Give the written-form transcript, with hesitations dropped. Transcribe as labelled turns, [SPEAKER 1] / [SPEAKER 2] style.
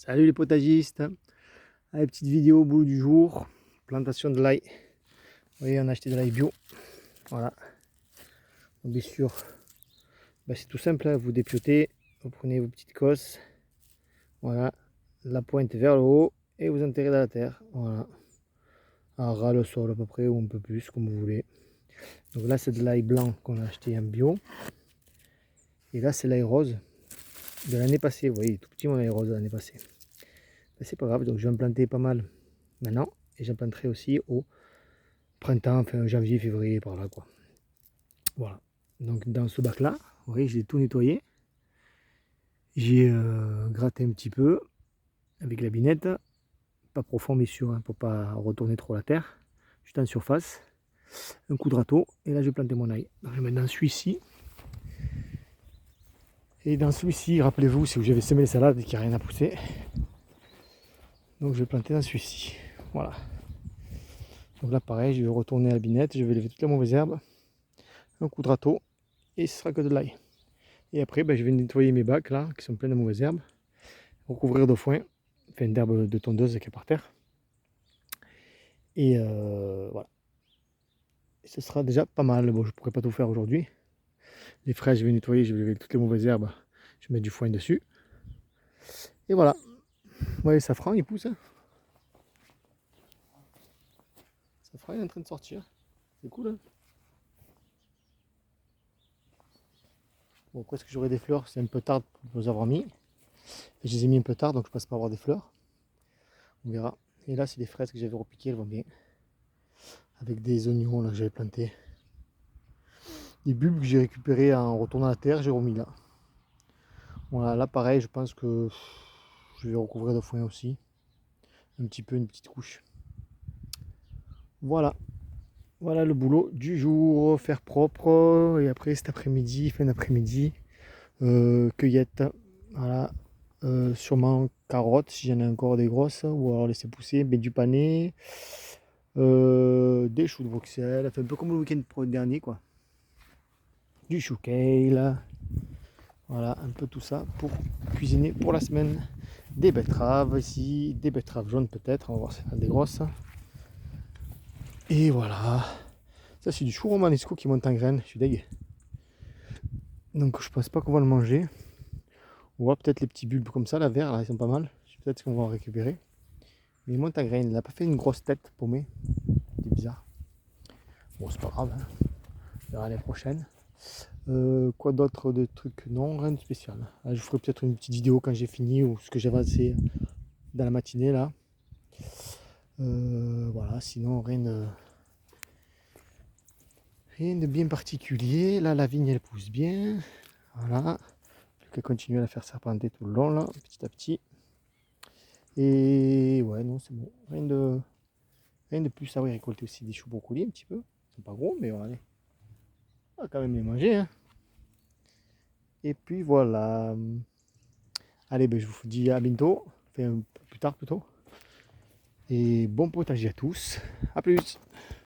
[SPEAKER 1] Salut les potagistes. Allez, petite vidéo au bout du jour. Plantation de l'ail. Vous voyez, on a acheté de l'ail bio. Voilà. Donc, bien sûr, c'est tout simple, hein. Vous dépiotez, vous prenez vos petites cosses. Voilà. La pointe vers le haut et vous enterrez dans la terre. Voilà. À ras le sol à peu près, ou un peu plus, comme vous voulez. Donc là, c'est de l'ail blanc qu'on a acheté en bio. Et là, c'est l'ail rose de l'année passée. Vous voyez, tout petit mon ail rose de l'année passée. C'est pas grave, donc je vais en planter pas mal maintenant. Et j'en planterai aussi au printemps, enfin janvier, février, par là quoi. Voilà. Donc dans ce bac là, vous voyez, j'ai tout nettoyé. J'ai gratté un petit peu avec la binette. Pas profond mais sûr, hein, pour pas retourner trop la terre. Juste en surface. Un coup de râteau. Et là je vais planter mon ail. Donc je vais mettre dans celui-ci. Et dans celui-ci, rappelez-vous, c'est où j'avais semé les salades et qu'il n'y a rien à pousser. Donc je vais planter dans celui-ci. Voilà. Donc là pareil, je vais retourner à la binette. Je vais lever toutes les mauvaises herbes. Un coup de râteau. Et ce sera que de l'ail. Et après, je vais nettoyer mes bacs là, qui sont pleins de mauvaises herbes, recouvrir de foin, enfin d'herbes de tondeuse qui est par terre. Et voilà. Et ce sera déjà pas mal. Bon, je ne pourrai pas tout faire aujourd'hui. Les fraises, je vais nettoyer, je vais lever toutes les mauvaises herbes, je vais mettre du foin dessus. Et voilà. Vous voyez, le safran, il pousse. Hein. Le safran, il est en train de sortir. C'est cool. Hein. Bon, après, est-ce que j'aurai des fleurs? C'est un peu tard pour les avoir mis. Et je les ai mis un peu tard, donc je passe pas avoir des fleurs. On verra. Et là, c'est des fraises que j'avais repiquées, elles vont bien. Avec des oignons là, que j'avais plantés. Des bulbes que j'ai récupérés en retournant à la terre, j'ai remis là. Voilà, là pareil, je pense que je vais recouvrir de foin aussi. Un petit peu, une petite couche. Voilà. Voilà le boulot du jour. Faire propre. Et après cet après-midi, fin d'après-midi, cueillette. Voilà. Sûrement carottes, si j'en ai encore des grosses. Ou alors laisser pousser. Mais du pané. Des choux de Bruxelles. Enfin, un peu comme le week-end dernier, quoi. Du chou kale. Voilà, un peu tout ça pour cuisiner pour la semaine. Des betteraves ici, des betteraves jaunes peut-être, on va voir si c'est des grosses. Et voilà. Ça c'est du chou romanesco qui monte en graines, je suis dégueu. Donc je pense pas qu'on va le manger. On voit peut-être les petits bulbes comme ça, la vert là, ils sont pas mal. Peut-être qu'on va en récupérer. Mais il monte en graines, il n'a pas fait une grosse tête paumée. C'est bizarre. Bon c'est pas grave, hein. On verra l'année prochaine. Quoi d'autre de trucs? Non, rien de spécial. Là, je ferai peut-être une petite vidéo quand j'ai fini ou ce que j'ai avancé dans la matinée là. Voilà, sinon rien de bien particulier. Là, la vigne elle pousse bien. Voilà. Plus qu'à continuer à la faire serpenter tout le long là, petit à petit. Et ouais, non, c'est bon. Rien de plus. Ah oui, récolter aussi des choux brocolis un petit peu. Ils sont pas gros, mais allez. On va quand même les manger. Hein. Et puis voilà. Allez, je vous dis à bientôt. Enfin, plus tard plutôt. Et bon potager à tous. A plus.